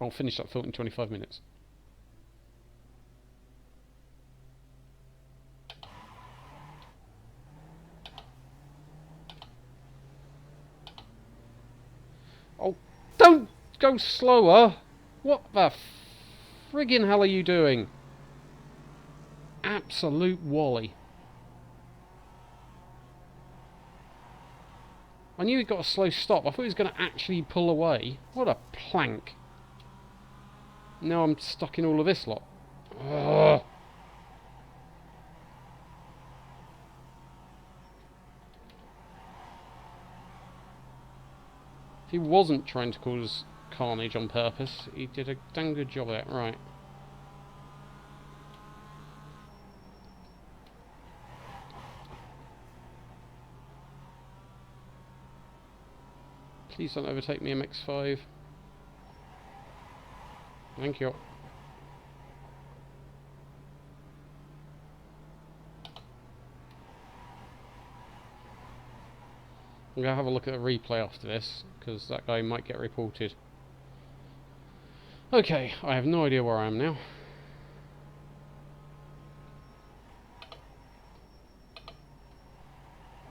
I'll finish that thought in 25 minutes. Oh, don't go slower! What the friggin' hell are you doing? Absolute Wally. I knew he got a slow stop. I thought he was going to actually pull away. What a plank. Now I'm stuck in all of this lot. Ugh. If he wasn't trying to cause carnage on purpose, he did a dang good job of it. Right. Please don't overtake me, MX-5. Thank you. I'm going to have a look at a replay after this, because that guy might get reported. Okay, I have no idea where I am now.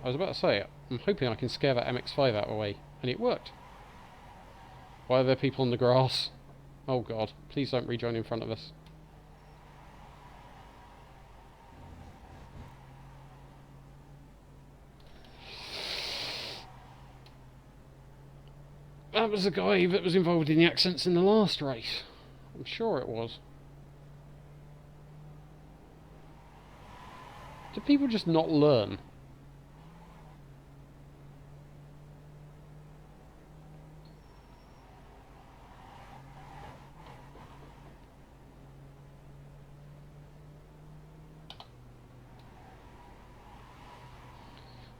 I was about to say, I'm hoping I can scare that MX-5 out of the way, and it worked. Why are there people on the grass? Oh god, please don't rejoin in front of us. That was the guy that was involved in the accidents in the last race. I'm sure it was. Do people just not learn?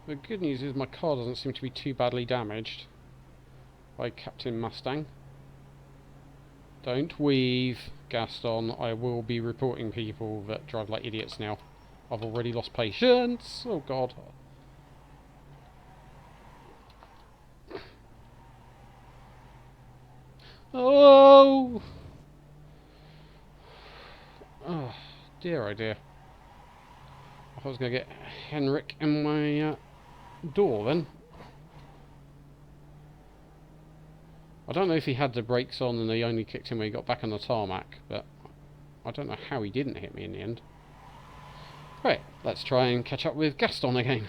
The good news is my car doesn't seem to be too badly damaged by Captain Mustang. Don't weave, Gaston. I will be reporting people that drive like idiots now. I've already lost patience. Oh god. Oh! Oh, dear oh dear. I thought I was going to get Henrik in my door then. I don't know if he had the brakes on and they only kicked in when he got back on the tarmac, but I don't know how he didn't hit me in the end. Right, let's try and catch up with Gaston again.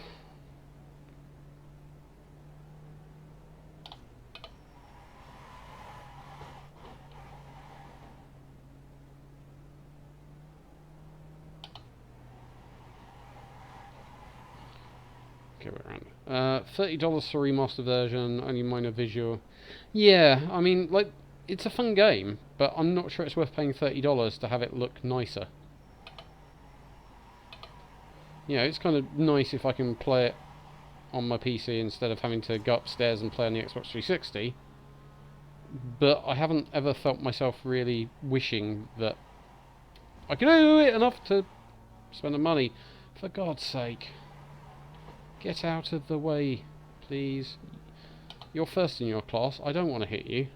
Okay, we're around. $30 for remaster version, only minor visual. Yeah, I mean, like, it's a fun game, but I'm not sure it's worth paying $30 to have it look nicer. You know, it's kind of nice if I can play it on my PC instead of having to go upstairs and play on the Xbox 360. But I haven't ever felt myself really wishing that I could do it enough to spend the money. For God's sake. Get out of the way, please. You're first in your class. I don't want to hit you.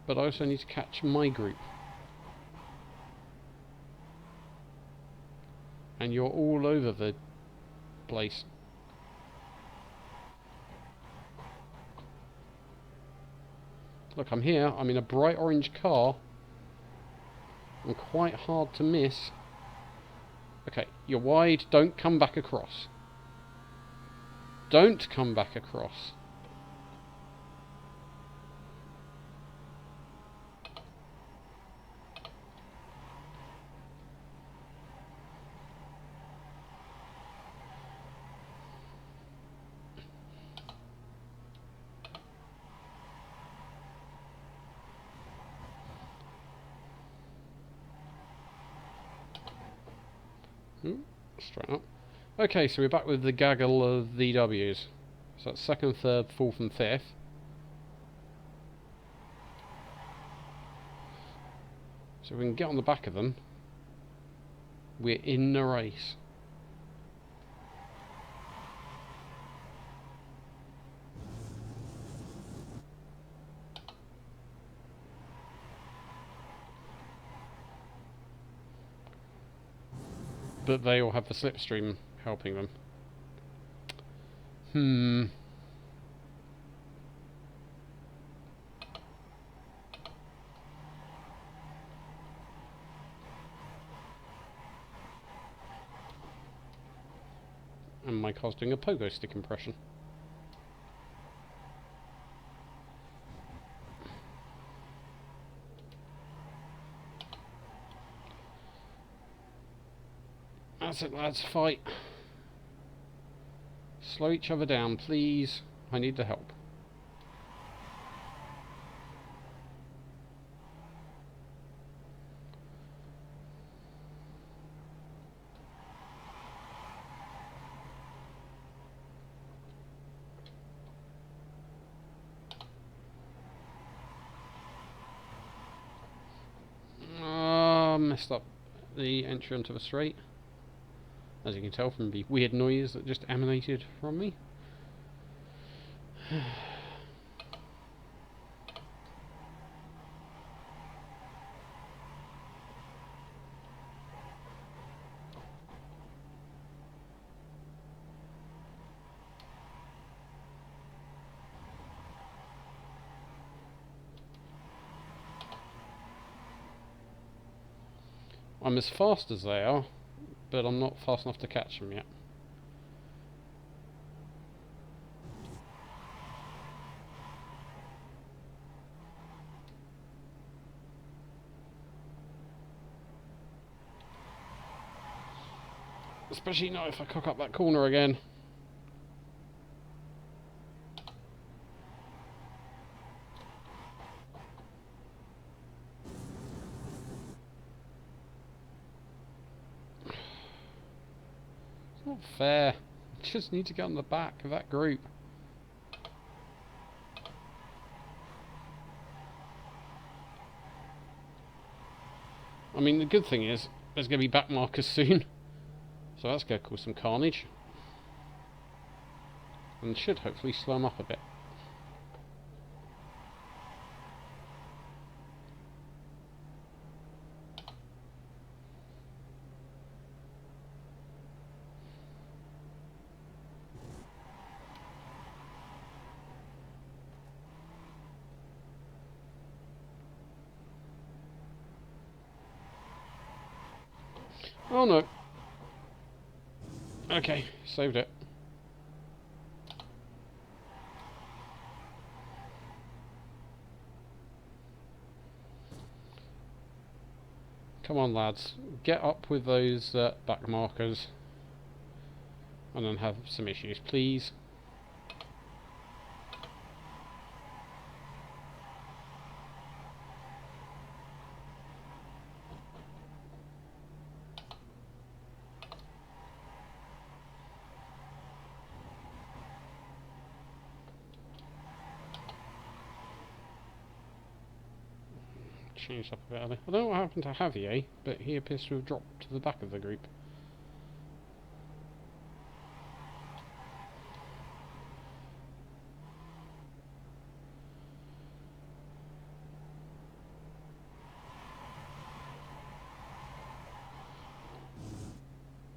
But I also need to catch my group. And you're all over the place. Look, I'm here. I'm in a bright orange car. I'm quite hard to miss. Okay, you're wide. Don't come back across. Don't come back across. Straight up. Okay, so we're back with the gaggle of VWs. So that's second, third, fourth and fifth. So if we can get on the back of them, we're in the race. but they all have the slipstream helping them. And my car's doing a pogo stick impression. That's it, lads, fight. Slow each other down, please. I need the help. Messed up the entry onto the straight, as you can tell from the weird noise that just emanated from me. I'm as fast as they are, but I'm not fast enough to catch them yet. Especially not if I cock up that corner again. It's not fair. I just need to get on the back of that group. I mean, the good thing is, there's going to be back markers soon. So that's going to cause some carnage. And should hopefully slow them up a bit. Oh no. Okay, saved it. Come on, lads. Get up with those back markers. And then have some issues, please. Changed up a bit early. I don't know what happened to Javier, but he appears to have dropped to the back of the group.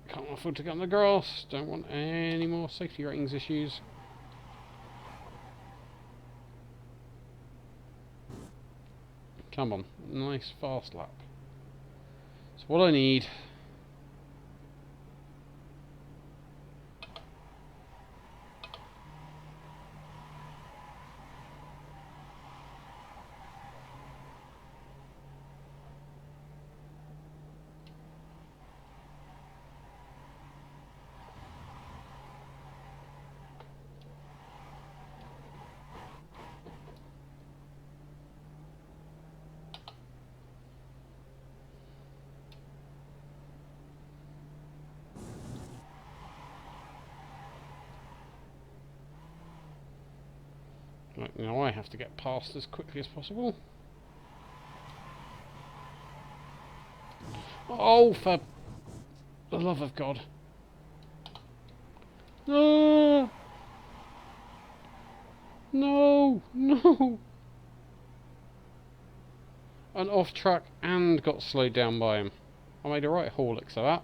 Can't afford to get on the grass. Don't want any more safety ratings issues. Come on, nice fast lap. That's what I need. Right, now I have to get past as quickly as possible. Oh, for the love of God. No! No! No! And off track and got slowed down by him. I made a right haul of that.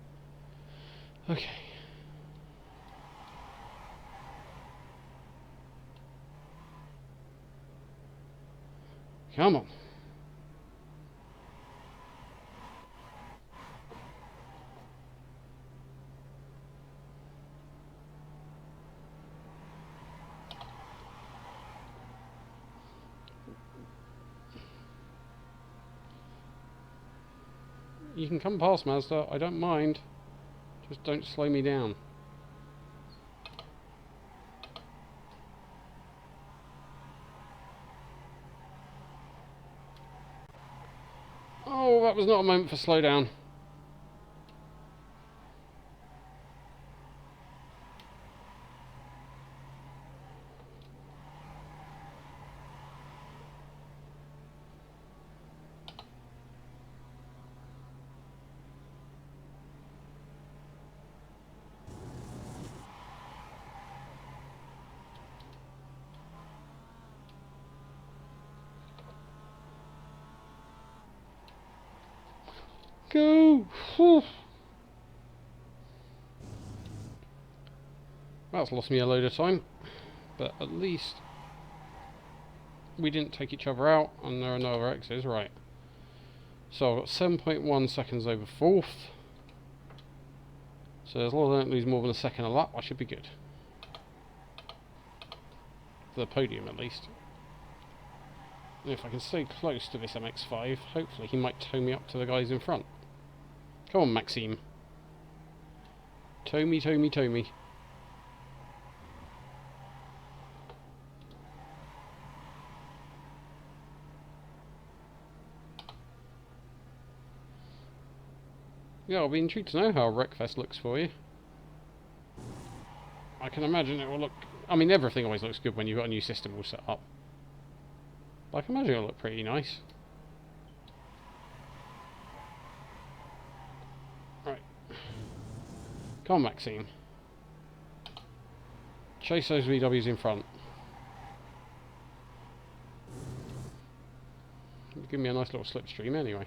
Okay. Come on. You can come past, Mazda. I don't mind. Just don't slow me down. Oh, that was not a moment for slow down. Go! Whew. That's lost me a load of time, but at least we didn't take each other out, and there are no other X's, right. So I've got 7.1 seconds over 4th. So as long as I don't lose more than a second a lap, I should be good. For the podium, at least. And if I can stay close to this MX-5, hopefully he might tow me up to the guys in front. Come on, Maxime. Tow me, tow me, tow me. Yeah, I'll be intrigued to know how Wreckfest looks for you. I can imagine it will look... I mean, everything always looks good when you've got a new system all set up. But I can imagine it'll look pretty nice. Right. Come on, Maxime. Chase those VWs in front. Give me a nice little slipstream anyway.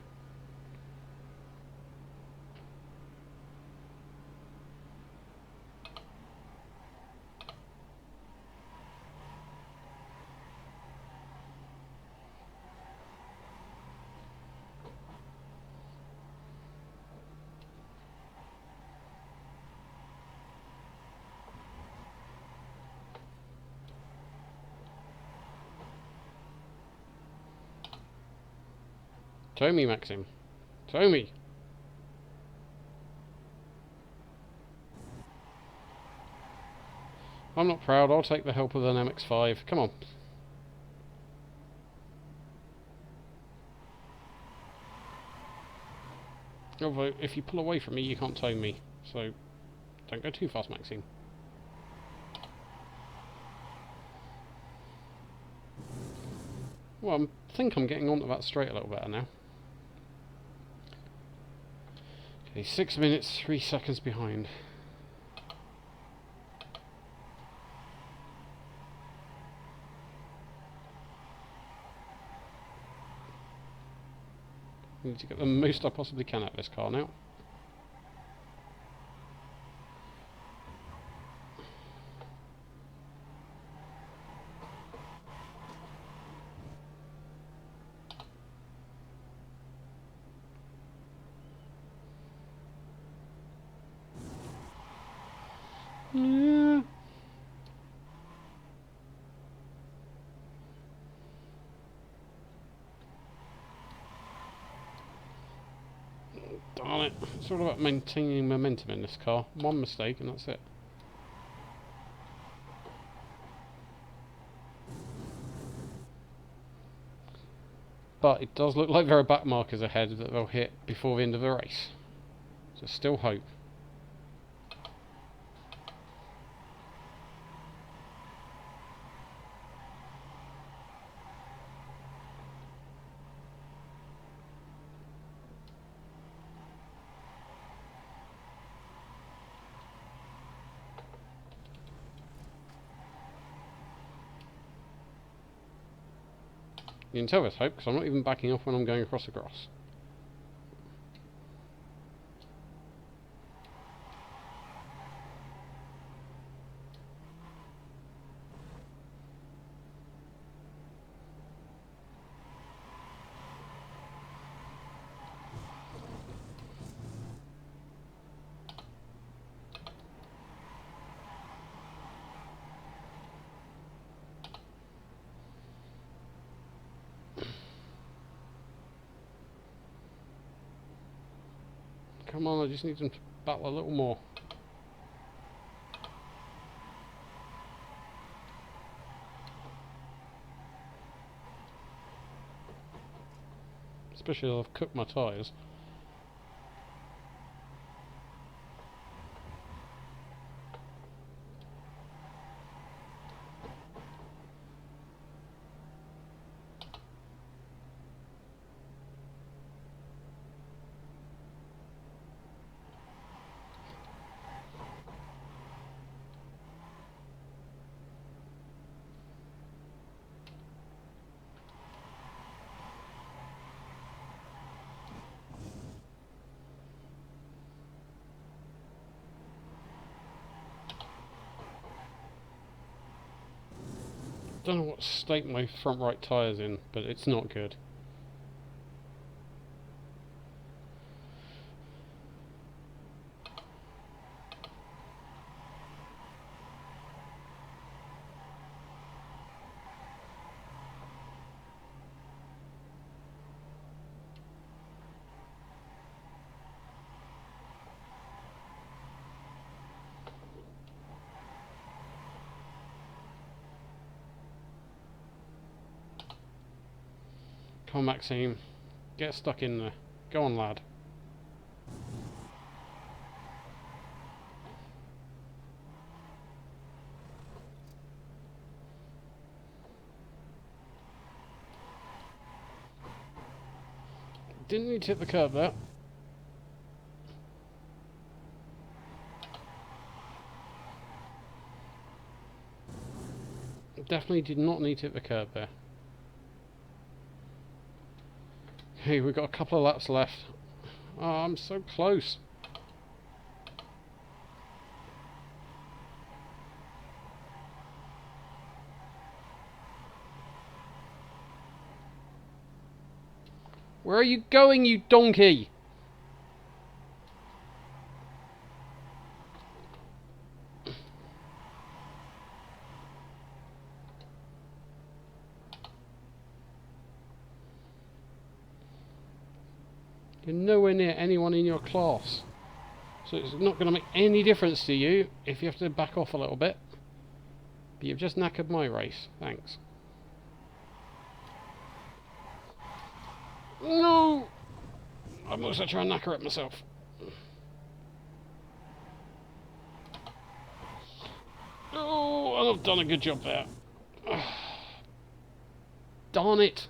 Tow me, Maxim. Tow me. I'm not proud. I'll take the help of an MX-5. Come on. Although, if you pull away from me, you can't tow me. So, don't go too fast, Maxime. Well, I think I'm getting onto that straight a little better now. Okay, 6 minutes, 3 seconds behind. I need to get the most I possibly can out of this car now. Yeah. Darn it. It's all about maintaining momentum in this car. One mistake and that's it. But it does look like there are back markers ahead that they'll hit before the end of the race. So still hope. You can tell there's hope because I'm not even backing off when I'm going across the grass. Come on, I just need them to battle a little more. Especially if I've cooked my tyres. Don't know what state my front right tyre's in, but it's not good. Come on, Maxime. Get stuck in there. Go on, lad. Didn't need to hit the curb there. Definitely did not need to hit the curb there. Hey, we've got a couple of laps left. Oh, I'm so close. Where are you going, you donkey? You're nowhere near anyone in your class. So it's not going to make any difference to you if you have to back off a little bit. But you've just knackered my race. Thanks. No! I'm not going to try and knacker it myself. Oh, I've done a good job there. Darn it.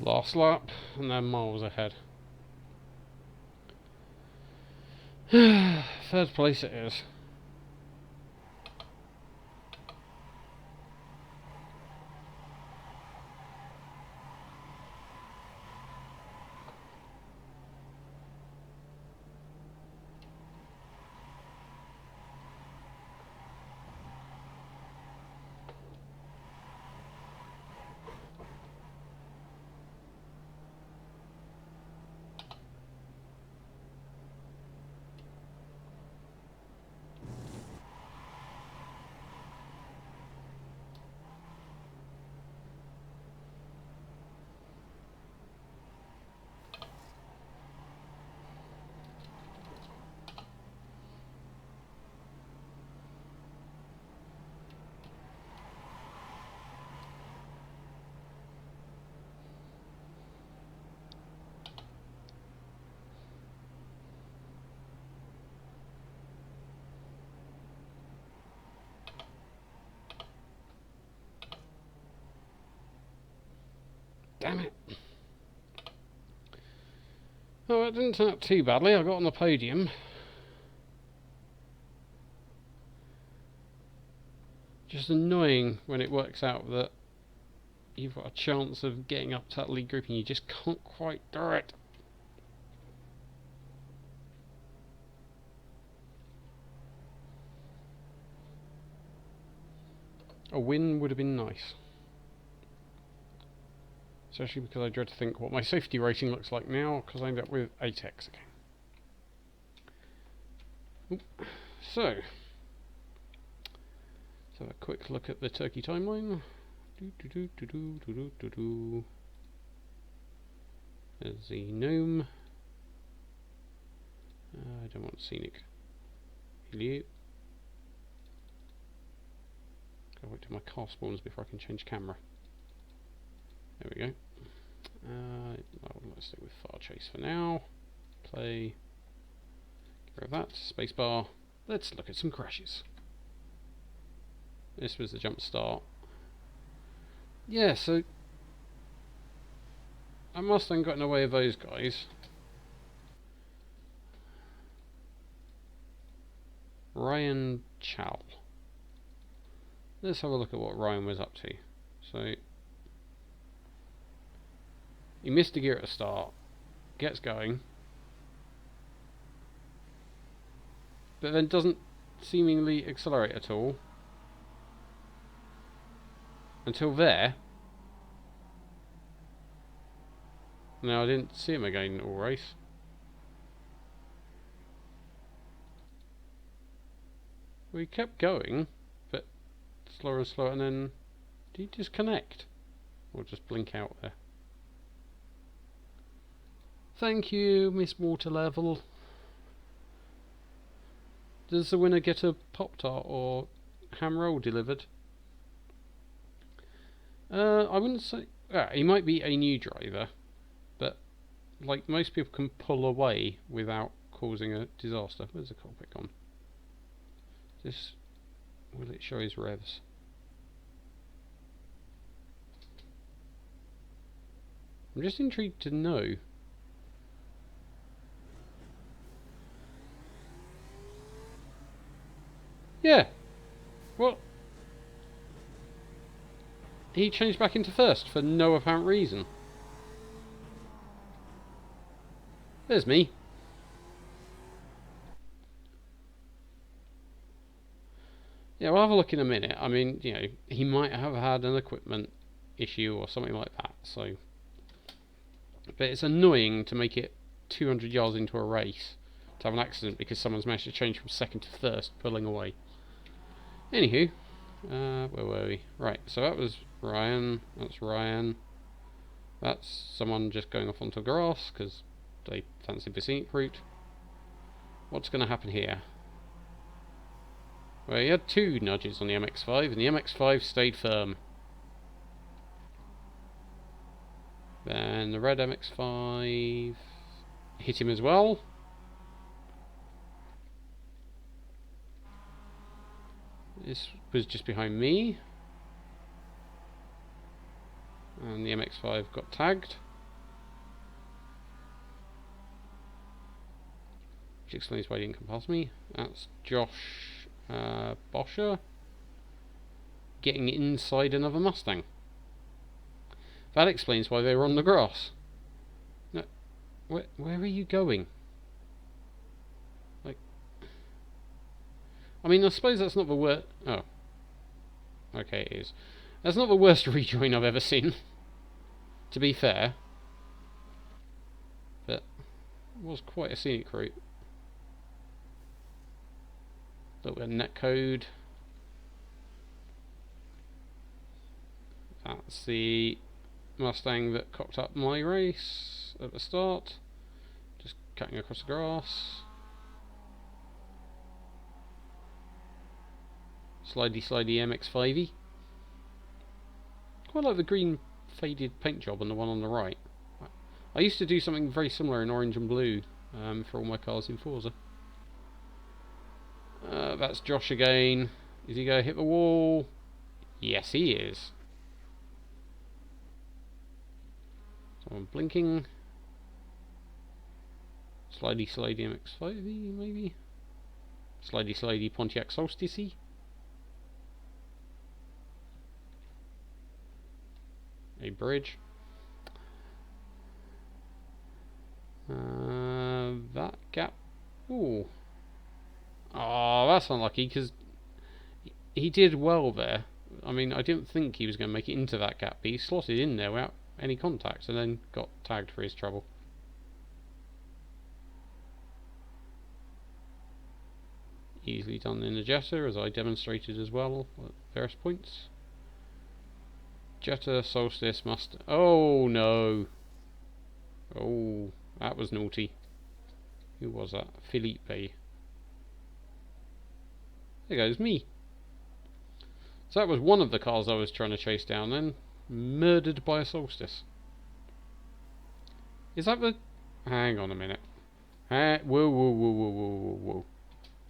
Last lap, and then miles ahead. Third place it is. Damn it. Oh, it didn't turn out too badly. I got on the podium. Just annoying when it works out that you've got a chance of getting up to that lead group and you just can't quite do it. A win would have been nice. Especially because I dread to think what my safety rating looks like now, because I end up with 8x again. Oop. So, let's have a quick look at the Turkey timeline. There's the gnome. I don't want scenic. Hello. Gotta wait till my car spawns before I can change camera. There we go. Let's stick with Far Chase for now. Play. Get rid of that. Spacebar. Let's look at some crashes. This was the jump start. Yeah, so I Mustang got in the way of those guys. Ryan Chow. Let's have a look at what Ryan was up to. So he missed a gear at the start, gets going, but then doesn't seemingly accelerate at all until there. Now I didn't see him again all race. Well, he kept going, but slower and slower, and then did he disconnect? Or just blink out there? Thank you, Miss Water Level. Does the winner get a Pop-Tart or ham roll delivered? I wouldn't say... he might be a new driver, but like most people can pull away without causing a disaster. Where's the cockpit gone? Will it show his revs? I'm just intrigued to know. Yeah. Well, he changed back into first for no apparent reason. There's me. Yeah, we'll have a look in a minute. I mean, you know, he might have had an equipment issue or something like that, so... But it's annoying to make it 200 yards into a race to have an accident because someone's managed to change from second to first, pulling away. Anywho, where were we? Right, so that was Ryan. That's Ryan. That's someone just going off onto grass because they fancy the scenic route. What's going to happen here? Well, he had two nudges on the MX-5, and the MX-5 stayed firm. Then the red MX-5 hit him as well. This was just behind me. And the MX-5 got tagged. Which explains why he didn't come past me. That's Josh Boscher getting inside another Mustang. That explains why they were on the grass. No, where are you going? Like, I mean, I suppose that's not the worst. Oh, okay, it is. That's not the worst rejoin I've ever seen. To be fair, but it was quite a scenic route. A little bit of netcode. That's the Mustang that cocked up my race at the start. Just cutting across the grass. Slidey MX-5e. Quite like the green faded paint job on the one on the right. I used to do something very similar in orange and blue for all my cars in Forza. That's Josh again. Is he going to hit the wall? Yes, he is. I'm blinking. Slidey MX-5 maybe? Slidey Pontiac Solstice. A bridge. That gap. Ooh. Oh, that's unlucky because he did well there. I mean, I didn't think he was going to make it into that gap, but he slotted in there without any contact and then got tagged for his trouble. Easily done in the Jetta, as I demonstrated as well at various points. Jetta, Solstice, Mustang. Oh no! Oh, that was naughty. Who was that? Felipe. There goes me. So that was one of the cars I was trying to chase down then. Murdered by a Solstice. Is that the... Hang on a minute. Whoa, whoa, whoa, whoa, whoa, whoa, whoa.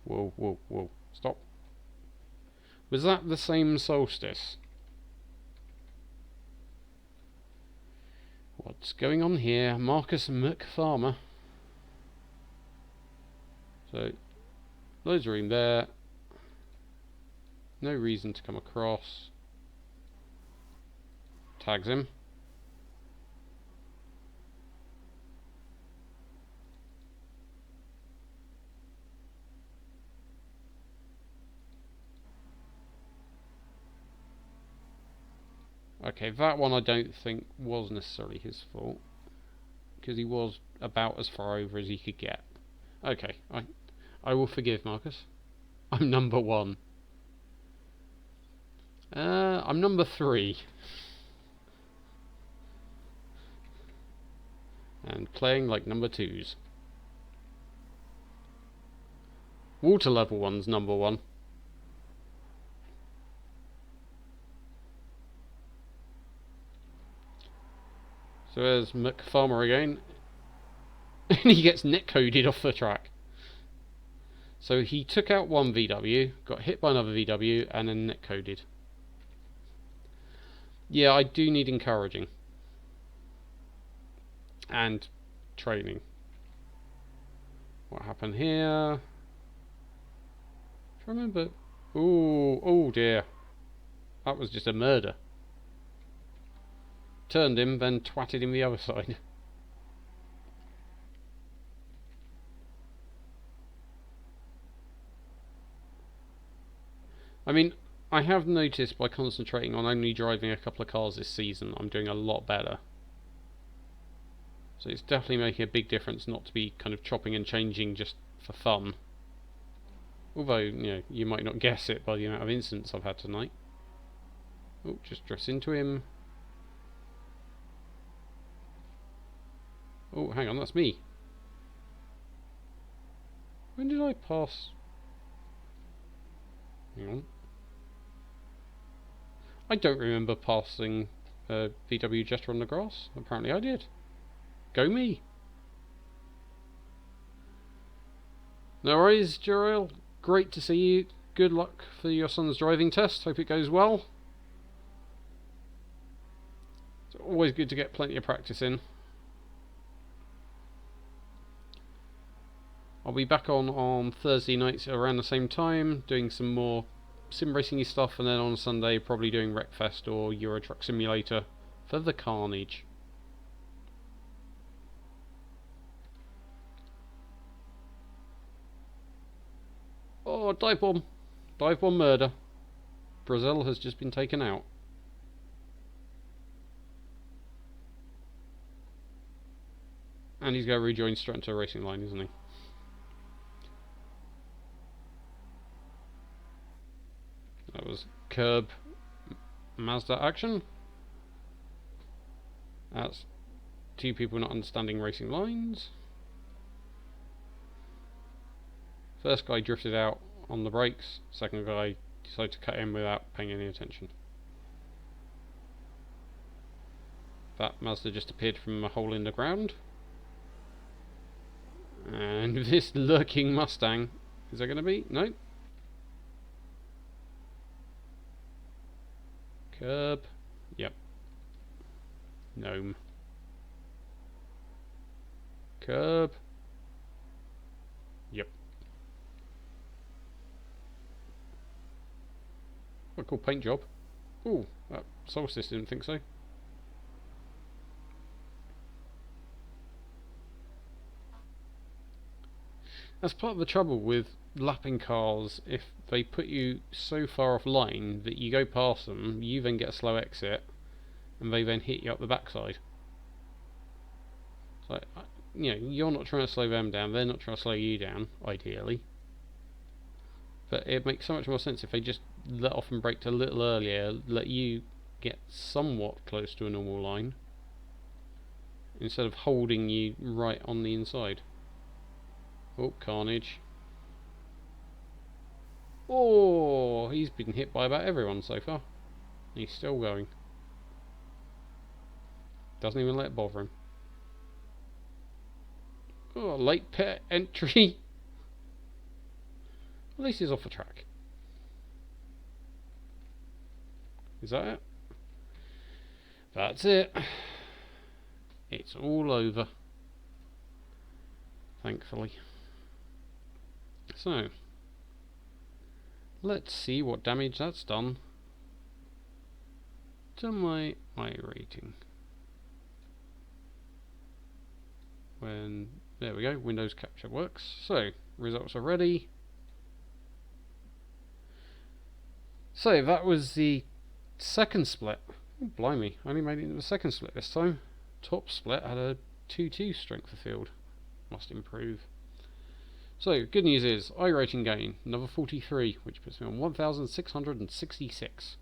Whoa, whoa, whoa. Stop. Was that the same Solstice? What's going on here? Marcus McFarmer. So, loads of room there. No reason to come across. Tags him. Okay, that one I don't think was necessarily his fault, because he was about as far over as he could get. Okay, I will forgive Marcus. I'm number 1. I'm number 3. And playing like number 2s. Water level 1's number 1. So there's McFarmer again. And he gets netcoded off the track. So he took out one VW, got hit by another VW, and then netcoded. Yeah, I do need encouraging. And training. What happened here? I remember... Ooh, oh dear. That was just a murder. Turned him, then twatted him the other side. I mean, I have noticed by concentrating on only driving a couple of cars this season, I'm doing a lot better. So it's definitely making a big difference not to be kind of chopping and changing just for fun. Although, you know, you might not guess it by the amount of incidents I've had tonight. Oh, just drifts into him. Oh, hang on, that's me. When did I pass? Hang on. I don't remember passing VW Jetta on the grass. Apparently I did. Go me. No worries, Jeriel. Great to see you. Good luck for your son's driving test. Hope it goes well. It's always good to get plenty of practice in. I'll be back on Thursday nights around the same time, doing some more sim racing-y stuff, and then on Sunday probably doing Wreckfest or Euro Truck Simulator for the carnage. Oh, dive bomb! Dive bomb murder. Brazil has just been taken out. And he's going to rejoin straight into a racing line, isn't he? That was curb Mazda action. That's two people not understanding racing lines. First guy drifted out on the brakes. Second guy decided to cut in without paying any attention. That Mazda just appeared from a hole in the ground. And this lurking Mustang, is there going to be? No. Curb. Yep. Gnome. Curb. Yep. What a cool paint job. Ooh, that Solstice didn't think so. That's part of the trouble with lapping cars. If they put you so far off line that you go past them, you then get a slow exit, and they then hit you up the backside. So, you know, you're not trying to slow them down, they're not trying to slow you down, ideally. But it makes so much more sense if they just let off and braked a little earlier, let you get somewhat close to a normal line, instead of holding you right on the inside. Oh, carnage. Oh, he's been hit by about everyone so far. He's still going. Doesn't even let it bother him. Oh, late pit entry. At least he's off the track. Is that it? That's it. It's all over. Thankfully. So, let's see what damage that's done to my iRating. There we go, Windows capture works. So, results are ready. So, that was the second split. Oh, blimey, I only made it into the second split this time. Top split had a 2-2 strength of field. Must improve. So, good news is, iRating gain, another 43, which puts me on 1,666.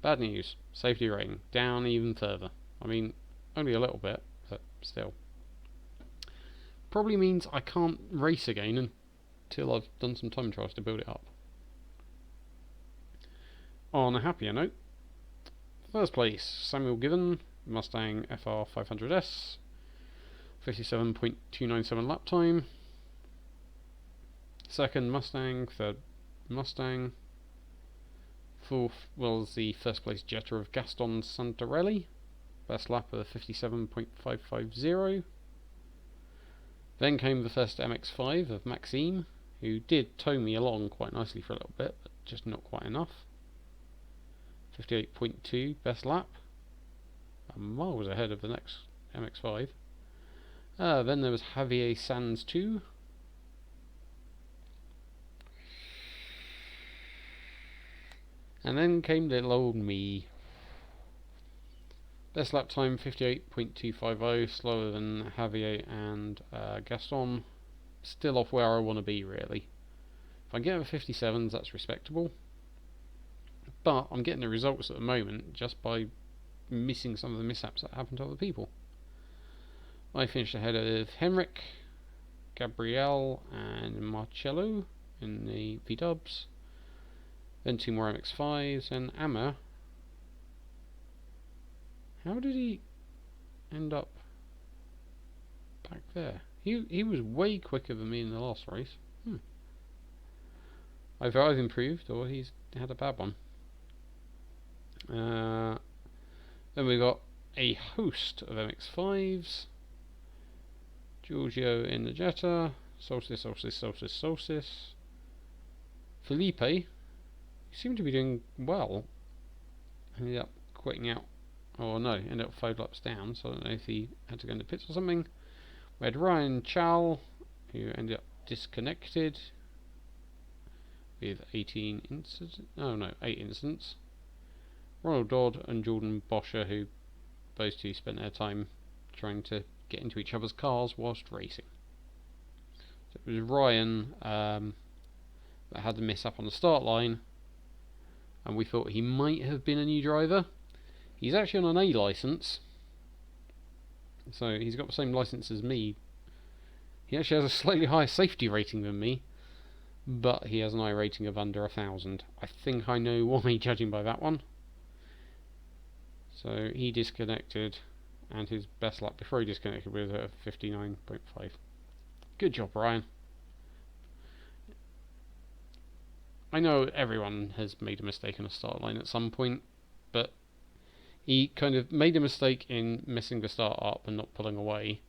Bad news, safety rating, down even further. I mean, only a little bit, but still. Probably means I can't race again until I've done some time trials to build it up. On a happier note, first place, Samuel Given, Mustang FR 500S, 57.297 lap time. Second, Mustang. Third, Mustang. Fourth was the first place Jetta of Gaston Santarelli, best lap of 57.550. Then came the first MX-5 of Maxime, who did tow me along quite nicely for a little bit, but just not quite enough. 58.2 best lap, miles ahead of the next MX-5. Then there was Javier Sanz 2. And then came little old me. Best lap time 58.250, slower than Javier and Gaston. Still off where I want to be, really. If I get over 57s, that's respectable. But I'm getting the results at the moment just by missing some of the mishaps that happened to other people. I finished ahead of Henrik, Gabriel and Marcello in the VWs. Then two more MX-5s and Amma. How did he end up back there? He was way quicker than me in the last race. Either I've improved or he's had a bad one. Then we got a host of MX-5s. Giorgio in the Jetta. Solstice. Felipe, he seemed to be doing well. Ended up quitting out. Oh no, ended up 5 laps down, so I don't know if he had to go into pits or something. We had Ryan Chal, who ended up disconnected with 8 incidents. Ronald Dodd and Jordan Boscher, who those two spent their time trying to get into each other's cars whilst racing. So it was Ryan that had the miss up on the start line, and we thought he might have been a new driver. He's actually on an A licence, so he's got the same licence as me. He actually has a slightly higher safety rating than me, but he has an I rating of under 1,000. I think I know why, judging by that one. So he disconnected, and his best lap before he disconnected was a 59.5. Good job, Ryan. I know everyone has made a mistake on a start line at some point, but he kind of made a mistake in messing the start up and not pulling away,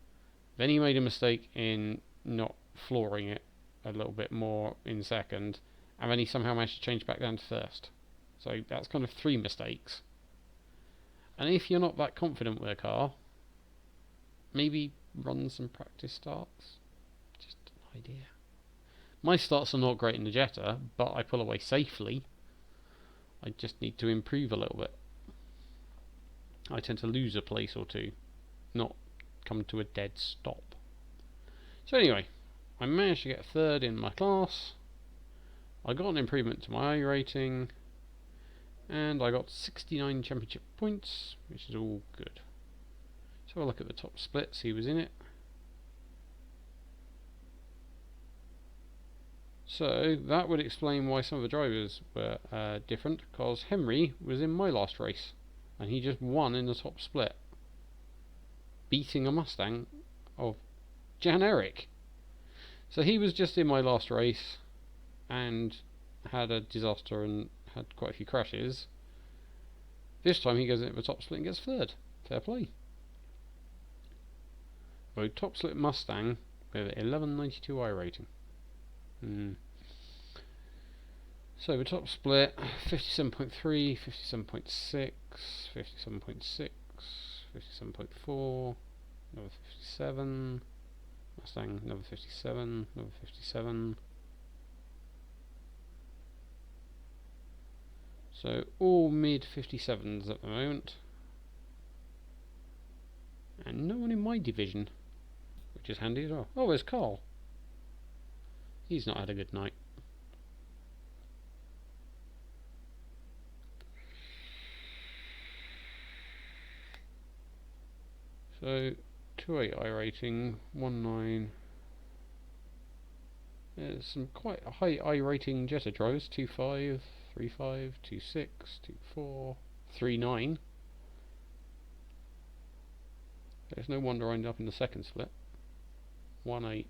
Then he made a mistake in not flooring it a little bit more in second, and then he somehow managed to change back down to first. So that's kind of 3 mistakes. And if you're not that confident with a car, maybe run some practice starts. Just an idea. My starts are not great in the Jetta, but I pull away safely. I just need to improve a little bit. I tend to lose a place or two, not come to a dead stop. So anyway, I managed to get 3rd in my class. I got an improvement to my iRating, and I got 69 championship points, which is all good. So I'll look at the top splits, he was in it. So that would explain why some of the drivers were different, because Henry was in my last race, and he just won in the top split, beating a Mustang of Jan Eric. So he was just in my last race, and had a disaster and had quite a few crashes. This time he goes into the top split and gets 3rd. Fair play. So top split Mustang with 1192 iRating. So the top split 57.3, 57.6, 57.6, 57.4, another 57, Mustang another 57, another 57. So all mid 57s at the moment, and no one in my division, which is handy as well. Oh, there's Carl. He's not had a good night. So 2.8 iRating, 1.9. There's some quite high iRating Jetta drivers, 2.5, 3.5, 2.6, 2.4, 3.9. There's no wonder I ended up in the second split. 1.8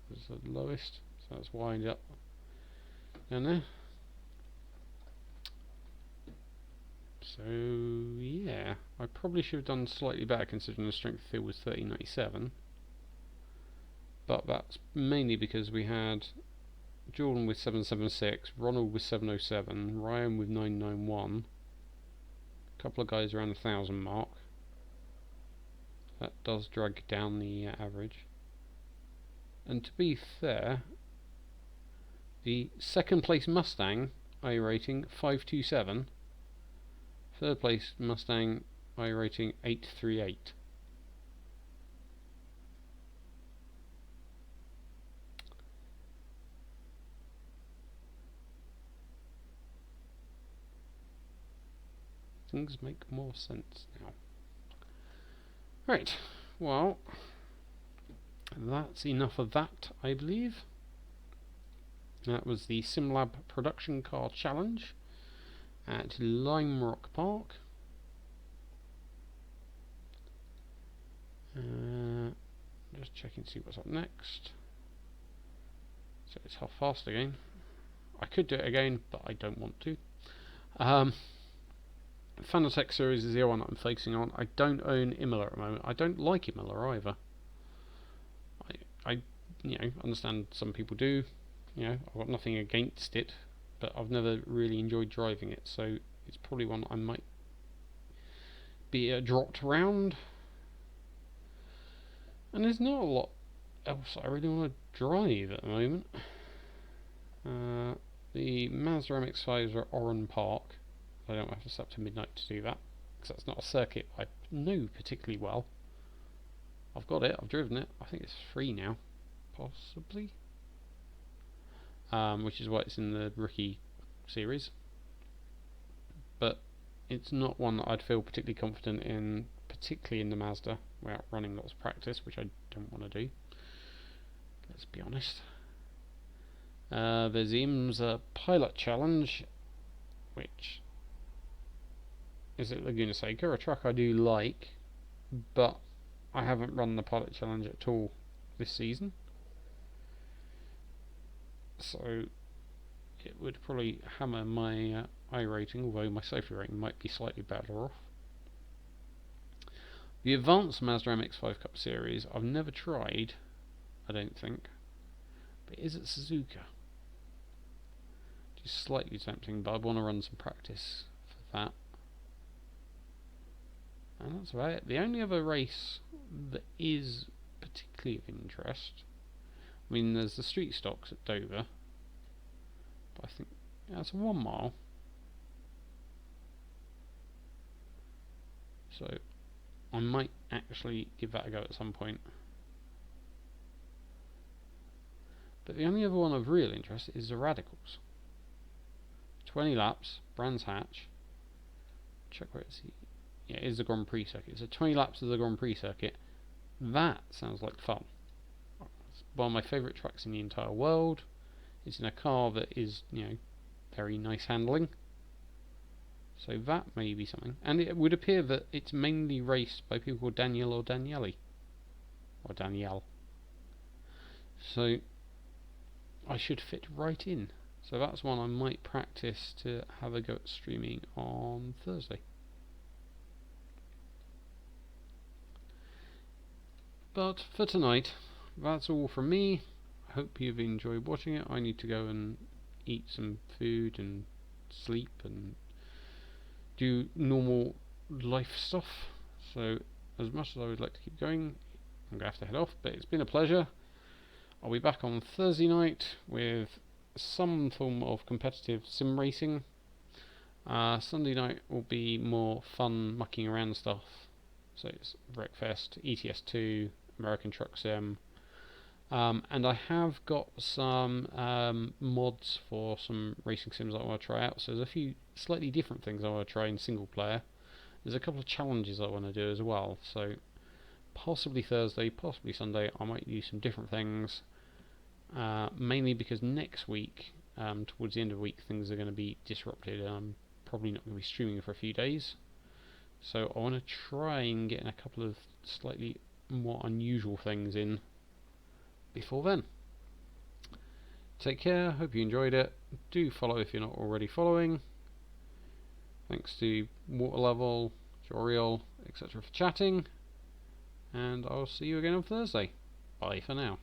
was the lowest, so that's why I ended up down there. So yeah, I probably should have done slightly better considering the strength of field was 1397. But that's mainly because we had Jordan with 776, Ronald with 707, Ryan with 991, a couple of guys around the 1,000 mark. That does drag down the average. And to be fair, the second place Mustang iRating 527, third place Mustang iRating 838. Things make more sense now. Right, well, that's enough of that, I believe. That was the SimLab Production Car Challenge at Lime Rock Park. Just checking to see what's up next. So it's half fast again. I could do it again, but I don't want to. Fanatec Series is the one that I'm focusing on. I don't own Imola at the moment. I don't like Imola either. I understand some people do. I've got nothing against it, but I've never really enjoyed driving it, so it's probably one I might be dropped around. And there's not a lot else I really want to drive at the moment. The Mazda MX-5s are at Oran Park. I don't have to stay up to midnight to do that, because that's not a circuit I know particularly well. I've got it, I've driven it, I think it's free now, possibly. Which is why it's in the rookie series. But it's not one that I'd feel particularly confident in, particularly in the Mazda, without running lots of practice, which I don't want to do. Let's be honest. There's IMSA Pilot Challenge, which is at Laguna Seca, a track I do like, but I haven't run the Pilot Challenge at all this season. So it would probably hammer my iRating, although my safety rating might be slightly better off. The advanced Mazda MX-5 Cup Series, I've never tried, I don't think. But it is at Suzuka. Just slightly tempting, but I want to run some practice for that. And that's about it. The only other race that is particularly of interest, I mean, there's the street stocks at Dover, but I think that's 1 mile. So I might actually give that a go at some point. But the only other one of real interest is the Radicals. 20 laps, Brands Hatch. Check where it's. Yeah, it is the Grand Prix circuit. So 20 laps of the Grand Prix circuit. That sounds like fun. It's one of my favourite tracks in the entire world. It's in a car that is, very nice handling. So that may be something. And it would appear that it's mainly raced by people called Daniel or Daniele. Or Danielle. So I should fit right in. So that's one I might practice to have a go at streaming on Thursday. But for tonight, that's all from me. I hope you've enjoyed watching it. I need to go and eat some food and sleep and do normal life stuff. So as much as I would like to keep going, I'm going to have to head off. But it's been a pleasure. I'll be back on Thursday night with some form of competitive sim racing. Sunday night will be more fun mucking around stuff. So it's Wreckfest, ETS2, American Truck Sim. And I have got some mods for some racing sims that I want to try out. So there's a few slightly different things I want to try in single player. There's a couple of challenges I want to do as well. So possibly Thursday, possibly Sunday, I might do some different things. Mainly because next week, towards the end of the week, things are going to be disrupted. I'm probably not going to be streaming for a few days. So I want to try and get in a couple of slightly more unusual things in before then. Take care, hope you enjoyed it. Do follow if you're not already following. Thanks to Waterlevel, Joriel, etc. for chatting. And I'll see you again on Thursday. Bye for now.